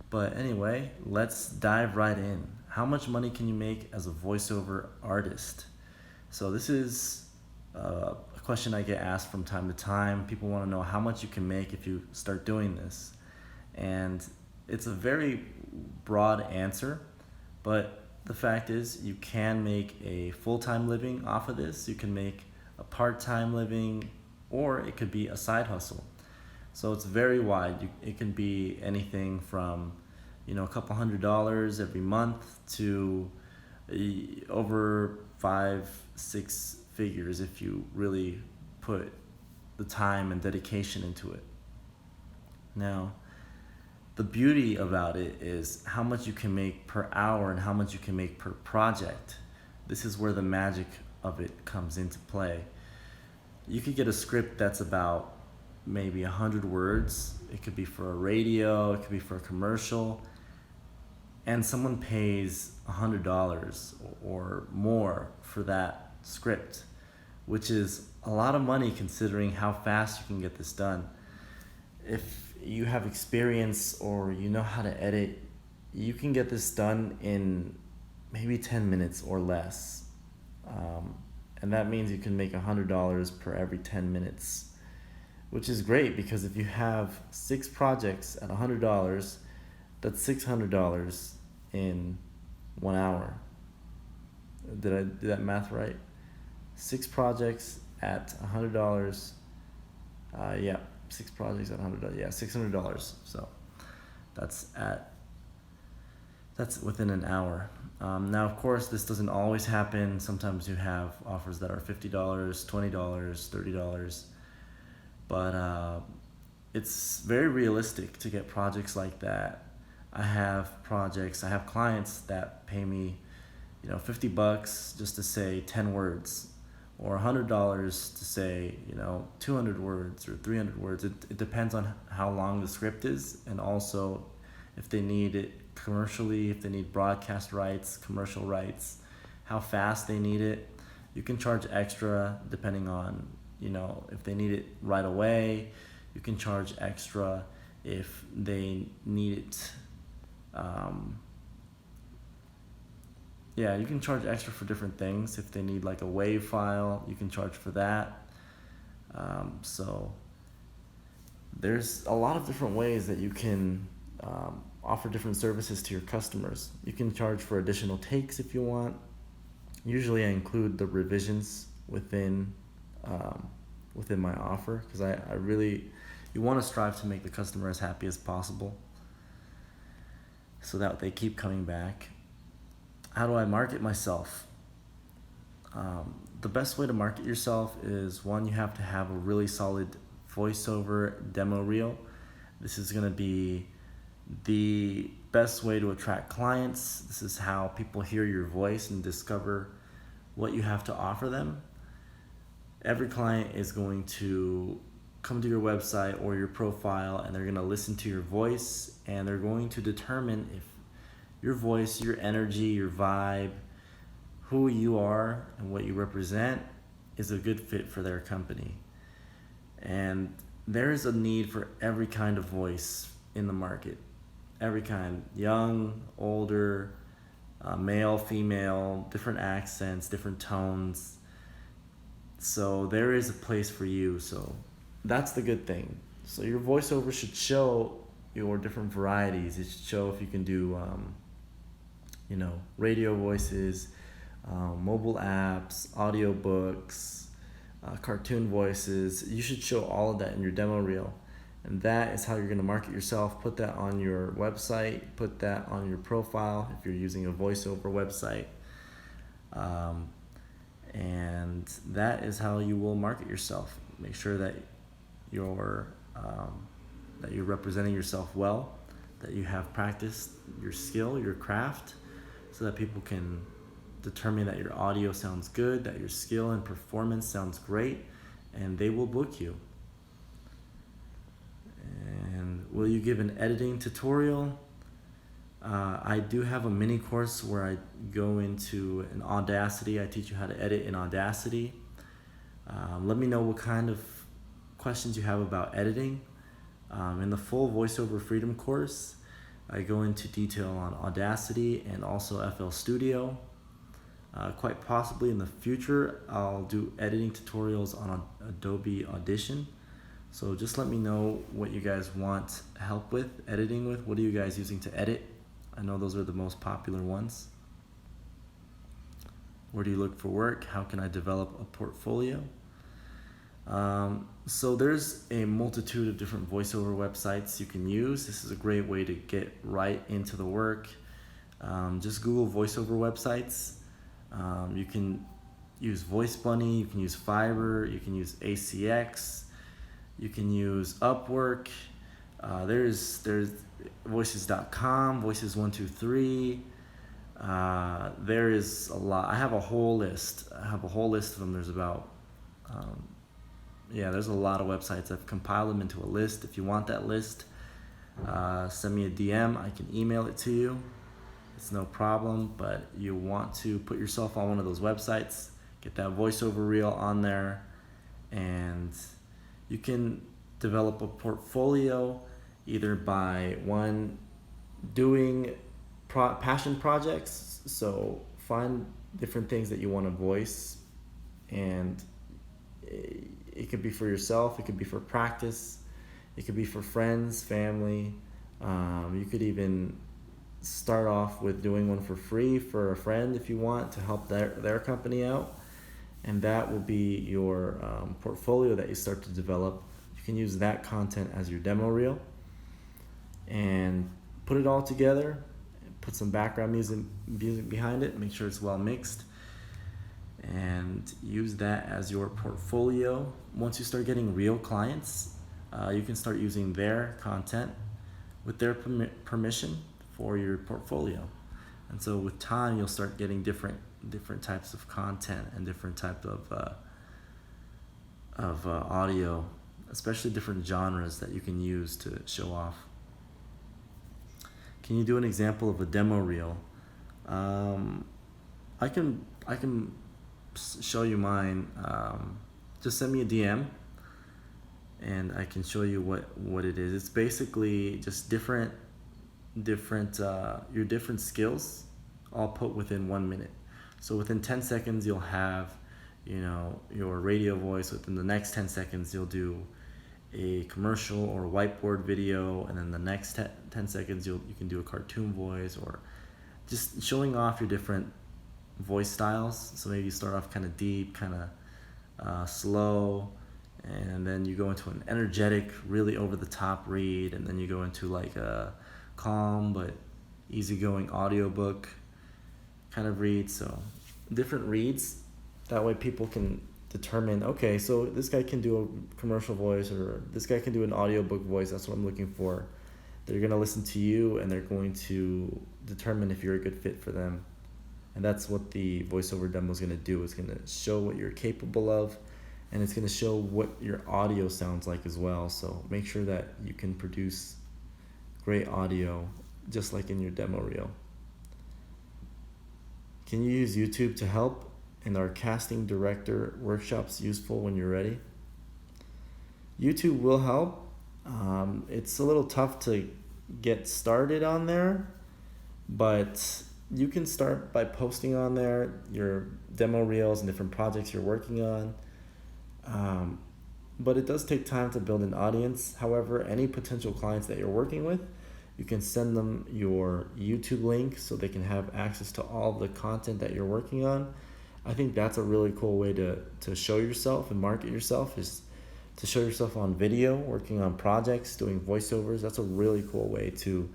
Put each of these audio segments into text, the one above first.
But anyway, let's dive right in. How much money can you make as a voiceover artist? So this is a question I get asked from time to time. People want to know how much you can make if you start doing this. And it's a very broad answer, but the fact is you can make a full-time living off of this. You can make a part-time living, or it could be a side hustle. So it's very wide. It can be anything from, a couple $100s every month to over 5, 6 figures if you really put the time and dedication into it. Now, the beauty about it is how much you can make per hour and how much you can make per project. This is where the magic of it comes into play. You could get a script that's about maybe 100 words. It could be for a radio, it could be for a commercial, and someone pays $100 or more for that script, which is a lot of money considering how fast you can get this done. If you have experience or you know how to edit, you can get this done in maybe 10 minutes or less. And that means you can make $100 per every 10 minutes, which is great because if you have 6 projects at $100, that's $600 in 1 hour. Did I do that math right? 6 projects at $100. Yeah, 6 projects at $100. Yeah, $600. So that's within an hour. Now, of course, this doesn't always happen. Sometimes you have offers that are $50, $20, $30. But it's very realistic to get projects like that. I have clients that pay me, $50 just to say 10 words, or $100 to say, 200 words or 300 words. It depends on how long the script is, and also if they need it commercially, if they need broadcast rights, commercial rights, how fast they need it. You can charge extra depending on, if they need it right away. You can charge extra if they need it. You can charge extra for different things. If they need like a WAV file, you can charge for that. So there's a lot of different ways that you can offer different services to your customers. You can charge for additional takes if you want. Usually I include the revisions within my offer, because you want to strive to make the customer as happy as possible so that they keep coming back. How do I market myself? The best way to market yourself is, one, you have to have a really solid voiceover demo reel. This is going to be the best way to attract clients. This is how people hear your voice and discover what you have to offer them. Every client is going to come to your website or your profile, and they're going to listen to your voice, and they're going to determine if your voice, your energy, your vibe, who you are and what you represent is a good fit for their company. And there is a need for every kind of voice in the market. Every kind, young, older, male, female, different accents, different tones. So there is a place for you. So that's the good thing. So your voiceover should show your different varieties. It should show if you can do, radio voices, mobile apps, audiobooks, cartoon voices. You should show all of that in your demo reel. And that is how you're going to market yourself. Put that on your website. Put that on your profile if you're using a voiceover website. And that is how you will market yourself. Make sure that you're representing yourself well, that you have practiced your skill, your craft, so that people can determine that your audio sounds good, that your skill and performance sounds great, and they will book you. And will you give an editing tutorial? I do have a mini course where I go into an Audacity. I teach you how to edit in Audacity. Let me know what kind of questions you have about editing. In the full VoiceOver Freedom course, I go into detail on Audacity and also FL Studio. Quite possibly in the future, I'll do editing tutorials on Adobe Audition. So just let me know what you guys want help with, editing with. What are you guys using to edit? I know those are the most popular ones. Where do you look for work? How can I develop a portfolio? So there's a multitude of different voiceover websites you can use. This is a great way to get right into the work. Just Google voiceover websites. You can use VoiceBunny, you can use Fiverr, you can use ACX, you can use Upwork. There's voices.com, Voices123. There is a lot. I have a whole list. of them. There's about there's a lot of websites. I've compiled them into a list. If you want that list, send me a DM. I can email it to you. It's no problem, but you want to put yourself on one of those websites, get that voiceover reel on there, and you can develop a portfolio either by doing passion projects. So find different things that you want to voice, and it could be for yourself, it could be for practice, it could be for friends, family. You could even start off with doing one for free for a friend if you want to help their company out, and that will be your portfolio that you start to develop. You can use that content as your demo reel and put it all together, put some background music behind it, make sure it's well mixed, and use that as your portfolio. Once you start getting real clients, you can start using their content with their permission for your portfolio. And so with time, you'll start getting different types of content and different types of audio, especially different genres that you can use to show off. Can you do an example of a demo reel? I can show you mine. Just send me a DM and I can show you what it is. It's basically just different your different skills all put within 1 minute. So within 10 seconds you'll have your radio voice. Within the next 10 seconds you'll do a commercial or a whiteboard video, and then the next 10 seconds you can do a cartoon voice, or just showing off your different voice styles. So maybe you start off kind of deep, kind of slow, and then you go into an energetic, really over the top read, and then you go into like a calm but easygoing audiobook kind of read. So different reads, that way people can determine, okay, so this guy can do a commercial voice, or this guy can do an audiobook voice. That's what I'm looking for. They're going to listen to you and they're going to determine if you're a good fit for them. And that's what the voiceover demo is going to do. It's going to show what you're capable of, and it's going to show what your audio sounds like as well. So make sure that you can produce great audio just like in your demo reel. Can you use YouTube to help? And are casting director workshops useful when you're ready? YouTube will help. It's a little tough to get started on there, but you can start by posting on there your demo reels and different projects you're working on. But it does take time to build an audience. However, any potential clients that you're working with, you can send them your YouTube link so they can have access to all the content that you're working on. I think that's a really cool way to show yourself and market yourself, is to show yourself on video, working on projects, doing voiceovers. That's a really cool way to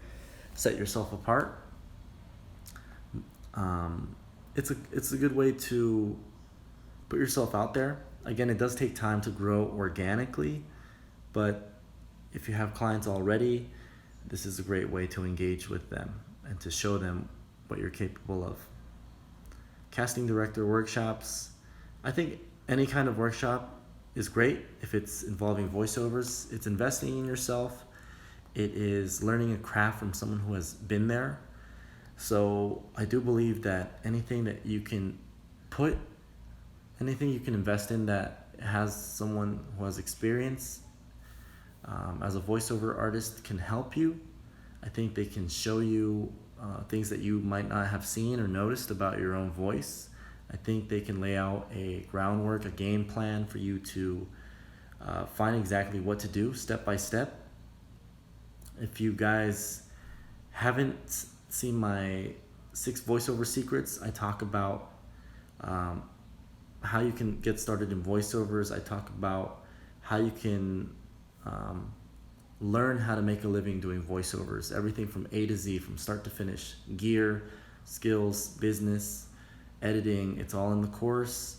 set yourself apart. It's a good way to put yourself out there. Again, it does take time to grow organically, but if you have clients already, this is a great way to engage with them and to show them what you're capable of. Casting director workshops. I think any kind of workshop is great if it's involving voiceovers. It's investing in yourself. It is learning a craft from someone who has been there. So I do believe that anything that you can invest in that has someone who has experience as a voiceover artist can help you. I think they can show you things that you might not have seen or noticed about your own voice. I think they can lay out a groundwork, a game plan for you to find exactly what to do step by step. If you guys haven't seen my 6 voiceover secrets, I talk about how you can get started in voiceovers. I talk about how you can learn how to make a living doing voiceovers, everything from A to Z, from start to finish, gear, skills, business, editing. It's all in the course.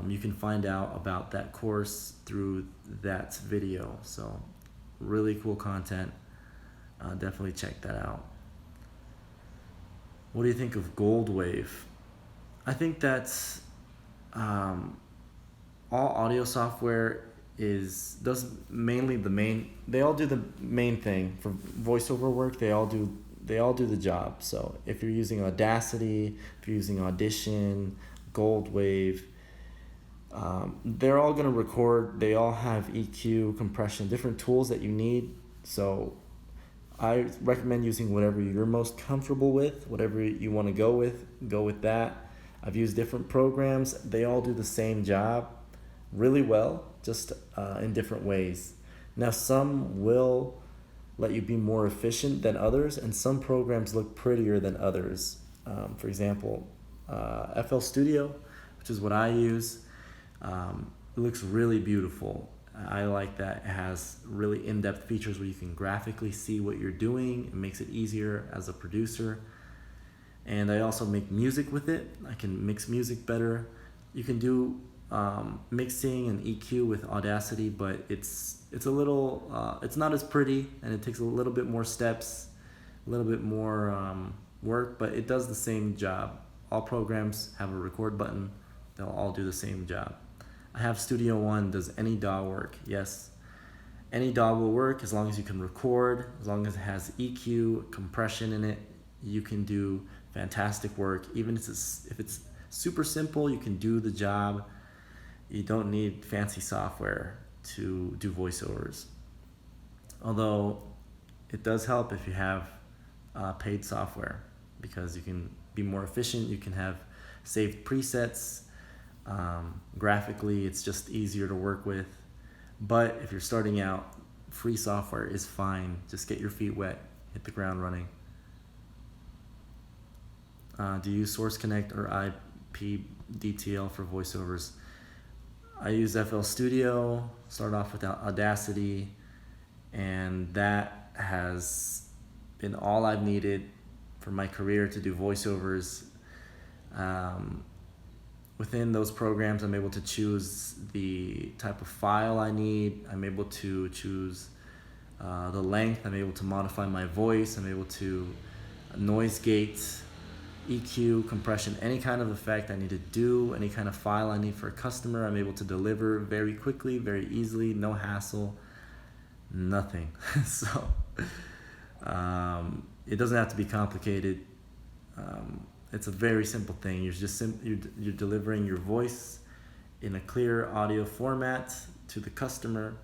You can find out about that course through that video. So really cool content. Definitely check that out. What do you think of Goldwave? I think that's all audio software does mainly they all do the main thing for voiceover work. They all do the job. So if you're using Audacity, if you're using Audition, Goldwave, they're all going to record. They all have EQ, compression, different tools that you need. So I recommend using whatever you're most comfortable with, whatever you want to go with that. I've used different programs. They all do the same job really well, just in different ways. Now, some will let you be more efficient than others, and some programs look prettier than others. For example, FL Studio, which is what I use, it looks really beautiful. I like that it has really in-depth features where you can graphically see what you're doing. It makes it easier as a producer. And I also make music with it. I can mix music better. You can do mixing and EQ with Audacity, but it's a little it's not as pretty, and it takes a little bit more steps, a little bit more work, but it does the same job. All programs have a record button. They'll all do the same job. I have Studio One. Does any DAW work? Yes. Any DAW will work as long as you can record, as long as it has EQ, compression in it. You can do fantastic work. Even if it's super simple, you can do the job. You don't need fancy software to do voiceovers. Although it does help if you have paid software, because you can be more efficient. You can have saved presets. Graphically, it's just easier to work with. But if you're starting out, free software is fine. Just get your feet wet, hit the ground running. Do you use Source Connect or IPDTL for voiceovers? I use FL Studio, start off with Audacity, and that has been all I've needed for my career to do voiceovers. Within those programs, I'm able to choose the type of file I need. I'm able to choose the length. I'm able to modify my voice. I'm able to noise gate, EQ, compression, any kind of effect I need to do, any kind of file I need for a customer. I'm able to deliver very quickly, very easily, no hassle, nothing. So it doesn't have to be complicated. It's a very simple thing. You're delivering your voice in a clear audio format to the customer,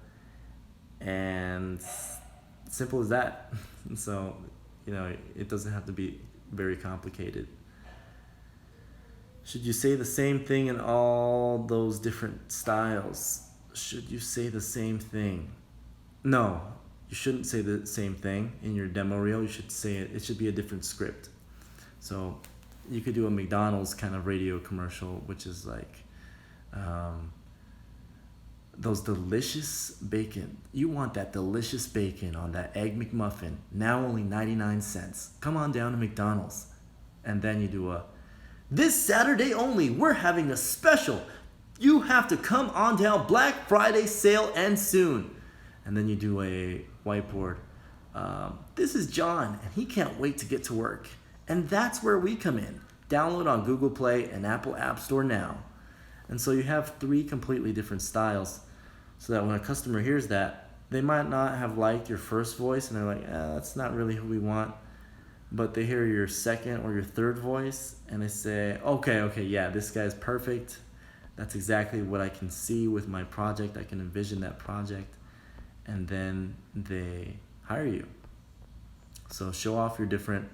and simple as that. So, it doesn't have to be very complicated. Should you say the same thing in all those different styles? Should you say the same thing? No, you shouldn't say the same thing in your demo reel. You should say it should be a different script. So you could do a McDonald's kind of radio commercial, which is like those delicious bacon. You want that delicious bacon on that Egg McMuffin, now only 99 cents. Come on down to McDonald's. And then you do this Saturday only, we're having a special. You have to come on down, Black Friday sale ends soon. And then you do a whiteboard. This is John, and he can't wait to get to work. And that's where we come in. Download on Google Play and Apple App Store now. And so you have 3 completely different styles, so that when a customer hears that, they might not have liked your first voice, and they're like, that's not really who we want. But they hear your second or your third voice, and they say, okay, yeah, this guy's perfect. That's exactly what I can see with my project. I can envision that project. And then they hire you. So show off your different,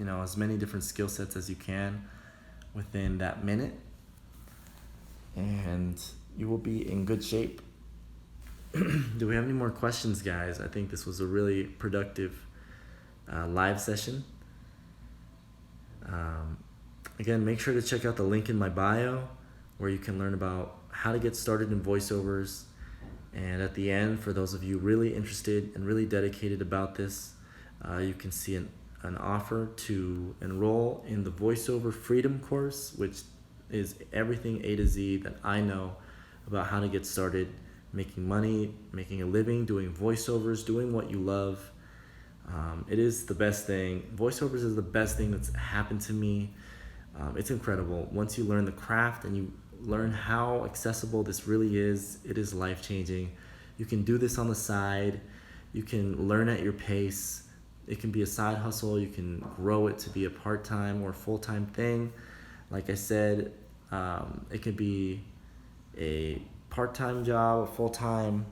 as many different skill sets as you can within that minute, and you will be in good shape. Do we have any more questions, guys? I think this was a really productive live session. Um, Again, make sure to check out the link in my bio where you can learn about how to get started in voiceovers. And at the end, for those of you really interested and really dedicated about this, you can see an offer to enroll in the VoiceOver Freedom course, which is everything A to Z that I know about how to get started making money, making a living, doing voiceovers, doing what you love. It is the best thing. Voiceovers is the best thing that's happened to me. It's incredible. Once you learn the craft and you learn how accessible this really is, it is life-changing. You can do this on the side. You can learn at your pace. It can be a side hustle. You can grow it to be a part-time or full-time thing. Like I said, it could be a part-time job, a full-time.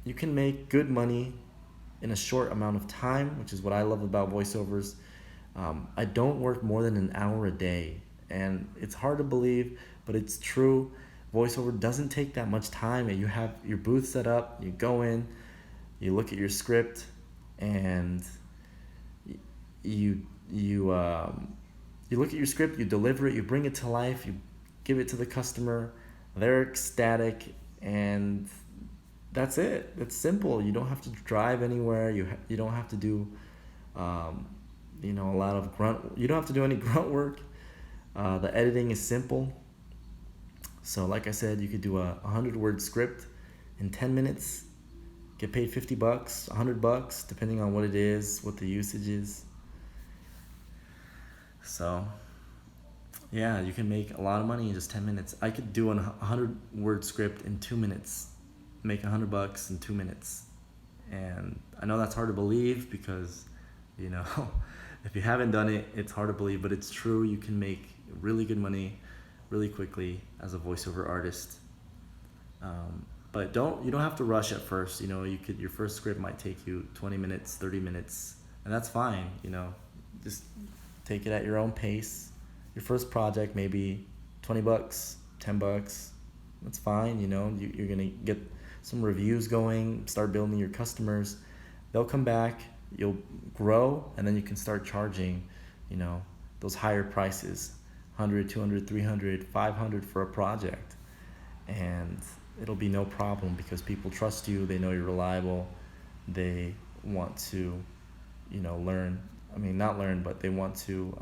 You can make good money in a short amount of time, which is what I love about voiceovers. I don't work more than an hour a day, and it's hard to believe, but it's true. Voiceover doesn't take that much time, and you have your booth set up, you go in, you look at your script, and you look at your script, you deliver it, you bring it to life, you give it to the customer, they're ecstatic, and that's it. It's simple. You don't have to drive anywhere. You don't have to do a lot of grunt. You don't have to do any grunt work. The editing is simple. So like I said, you could do a 100-word script in 10 minutes, get paid $50, $100, depending on what it is, what the usage is. So yeah, you can make a lot of money in just 10 minutes. I could do a 100-word script in 2 minutes, make $100 in 2 minutes. And I know that's hard to believe because, if you haven't done it, it's hard to believe, but it's true. You can make really good money really quickly as a voiceover artist. But you don't have to rush at first. Your first script might take you 20 minutes, 30 minutes, and that's fine. Just take it at your own pace. Your first project, maybe $20, $10. That's fine. You're gonna get some reviews going, start building your customers. They'll come back, you'll grow, and then you can start charging, those higher prices, 100, 200, 300, 500 for a project. And it'll be no problem because people trust you, they know you're reliable, they want to, not learn, but they want to,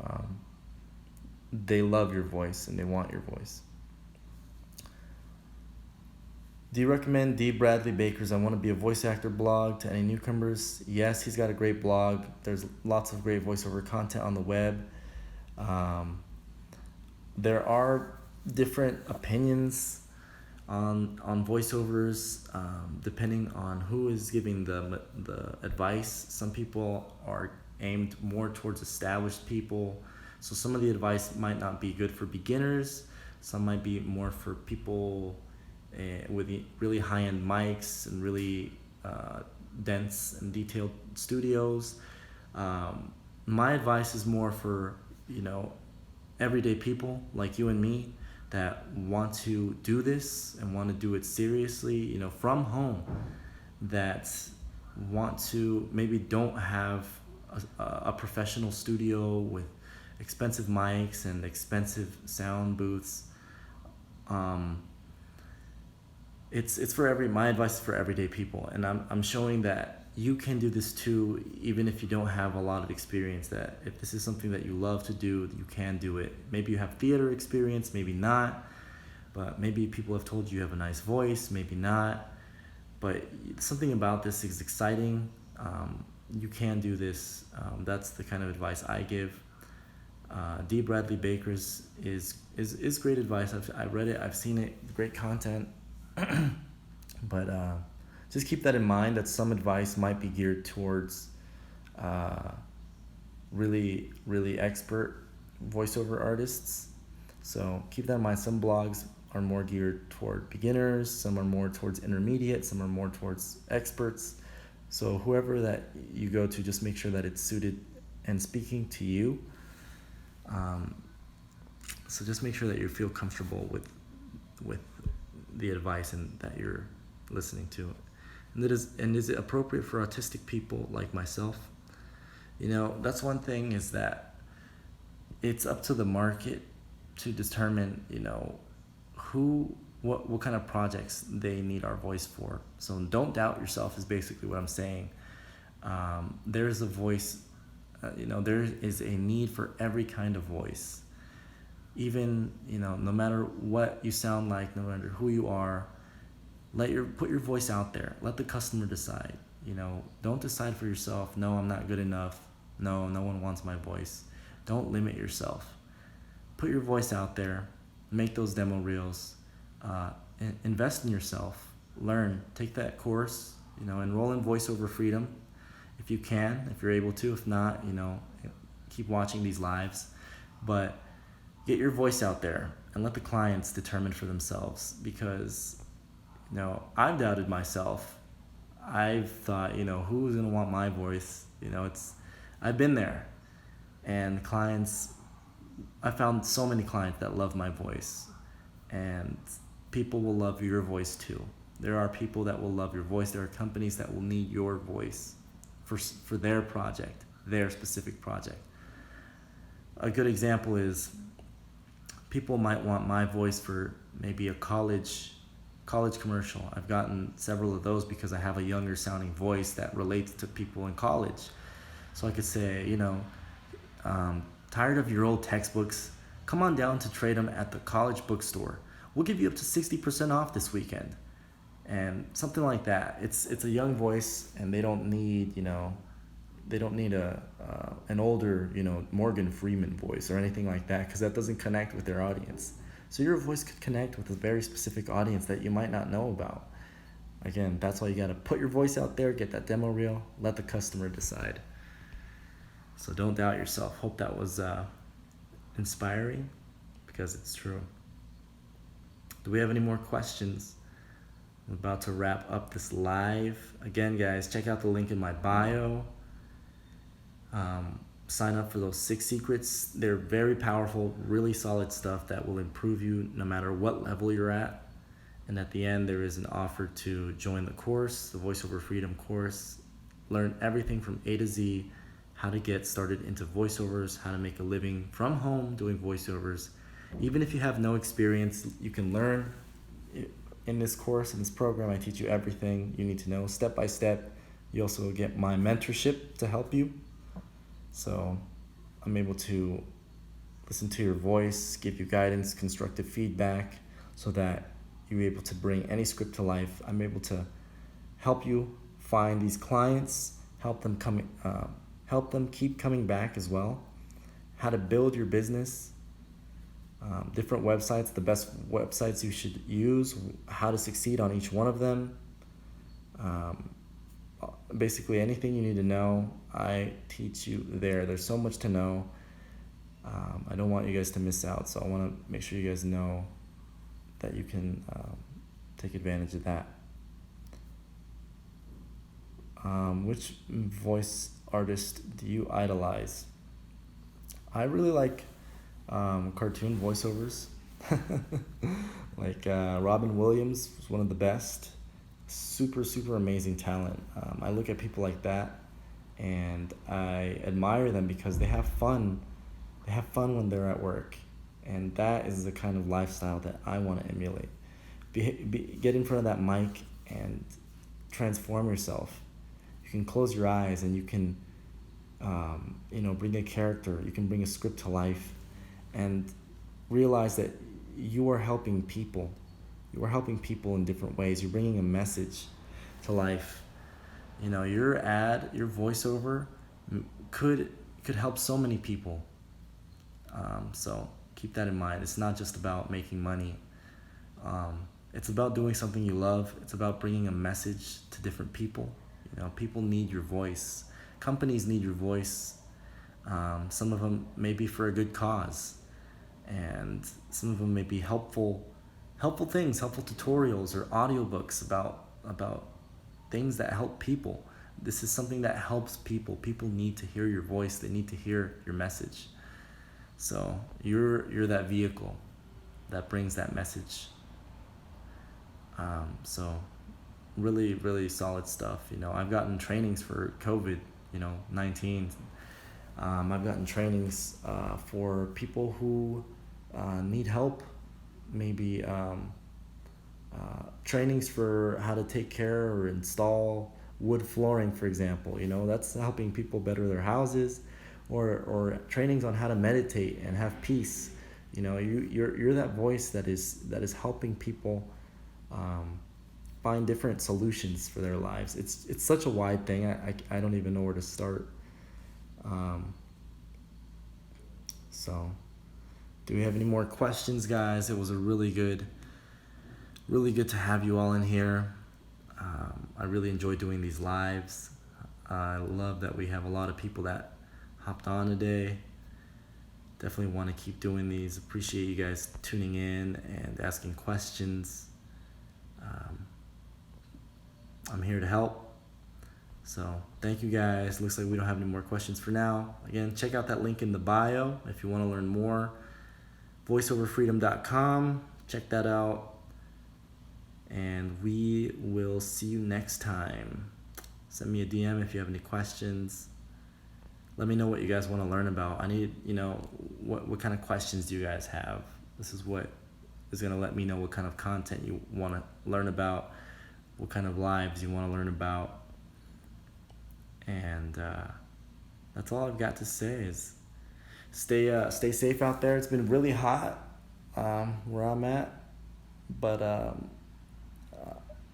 they love your voice and they want your voice. Do you recommend D. Bradley Baker's I Want to Be a Voice Actor blog to any newcomers? Yes, he's got a great blog. There's lots of great voiceover content on the web. There are different opinions on voiceovers depending on who is giving the advice. Some people are aimed more towards established people, so some of the advice might not be good for beginners. Some might be more for people with really high-end mics and really dense and detailed studios. My advice is more for everyday people like you and me that want to do this and want to do it seriously, from home, that want to maybe don't have a professional studio with expensive mics and expensive sound booths. It's for my advice is for everyday people, and I'm showing that you can do this too, even if you don't have a lot of experience. That if this is something that you love to do, you can do it. Maybe you have theater experience, maybe not, but maybe people have told you have a nice voice, maybe not, but something about this is exciting. You can do this. That's the kind of advice I give. D. Bradley Baker's is great advice. I've read it, I've seen it, great content. But just keep that in mind, that some advice might be geared towards really, really expert voiceover artists. So keep that in mind. Some blogs are more geared toward beginners, some are more towards intermediate, some are more towards experts. So whoever that you go to, just make sure that it's suited and speaking to you. Um, so just make sure that you feel comfortable with the advice and that you're listening to. And is it appropriate for autistic people like myself? That's one thing, is that it's up to the market to determine, who what kind of projects they need our voice for. So don't doubt yourself is basically what I'm saying. There's a voice, there is a need for every kind of voice. Even, no matter what you sound like, no matter who you are, put your voice out there. Let the customer decide. Don't decide for yourself. No, I'm not good enough. No, no one wants my voice. Don't limit yourself. Put your voice out there. Make those demo reels. Invest in yourself. Learn. Take that course. Enroll in VoiceOver Freedom if you can, if you're able to. If not, keep watching these lives. But get your voice out there and let the clients determine for themselves, because I've doubted myself. I've thought, who's gonna want my voice? I've been there, and I found so many clients that love my voice, and people will love your voice too. There are people that will love your voice. There are companies that will need your voice for their project, their specific project. A good example is people might want my voice for maybe a college commercial. I've gotten several of those because I have a younger sounding voice that relates to people in college. So I could say, tired of your old textbooks? Come on down to trade them at the college bookstore. We'll give you up to 60% off this weekend. And something like that. It's a young voice, and they don't need, an older, Morgan Freeman voice or anything like that, because that doesn't connect with their audience. So your voice could connect with a very specific audience that you might not know about. Again, that's why you got to put your voice out there, get that demo reel, let the customer decide. So don't doubt yourself. Hope that was inspiring, because it's true. Do we have any more questions? I'm about to wrap up this live. Again, guys, check out the link in my bio. Sign up for those 6 secrets. They're very powerful, really solid stuff that will improve you no matter what level you're at. And at the end, there is an offer to join the course, the VoiceOver Freedom course. Learn everything from A to Z, how to get started into voiceovers, how to make a living from home doing voiceovers. Even if you have no experience, you can learn in this course, in this program. I teach you everything you need to know step by step. You also get my mentorship to help you. So I'm able to listen to your voice, give you guidance, constructive feedback, so that you're able to bring any script to life. I'm able to help you find these clients, help them keep coming back as well, how to build your business, different websites, the best websites you should use, how to succeed on each one of them. Basically anything you need to know, I teach you there. There's so much to know. I don't want you guys to miss out, so I want to make sure you guys know that you can take advantage of that. Which voice artist do you idolize? I really like cartoon voiceovers. Like Robin Williams was one of the best. Super amazing talent. I look at people like that and I admire them because they have fun. They have fun when they're at work, and that is the kind of lifestyle that I want to emulate. Get in front of that mic and transform yourself. You can close your eyes and you can bring a character, you can bring a script to life, and realize that you are helping people. You are helping people in different ways. You're bringing a message to life. Your ad, your voiceover could help so many people. So keep that in mind. It's not just about making money. It's about doing something you love. It's about bringing a message to different people. People need your voice. Companies need your voice. Some of them may be for a good cause, and some of them may be helpful things, helpful tutorials or audiobooks about things that help people. this is something that helps people. People need to hear your voice. They need to hear your message. So you're that vehicle that brings that message. So really, really solid stuff. I've gotten trainings for COVID, 19. I've gotten trainings for people who need help, maybe trainings for how to take care or install wood flooring, for example. That's helping people better their houses, or trainings on how to meditate and have peace. You're that voice that is helping people find different solutions for their lives. It's such a wide thing. I don't even know where to start. So, do we have any more questions, guys? It was a really good to have you all in here. I really enjoy doing these lives. I love that we have a lot of people that hopped on today. Definitely want to keep doing these. Appreciate you guys tuning in and asking questions. I'm here to help. So thank you guys. Looks like we don't have any more questions for now. Again, check out that link in the bio if you want to learn more. voiceoverfreedom.com. Check that out. And we will see you next time. Send me a DM if you have any questions. Let me know what you guys want to learn about. I need, what kind of questions do you guys have? This is what is going to let me know what kind of content you want to learn about, what kind of lives you want to learn about. And that's all I've got to say is stay safe out there. It's been really hot where I'm at, but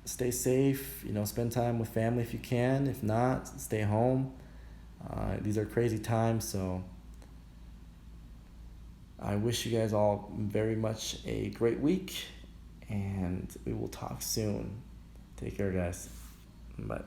stay safe. Spend time with family if you can. If not, stay home. These are crazy times, so I wish you guys all very much a great week, and we will talk soon. Take care, guys. Bye.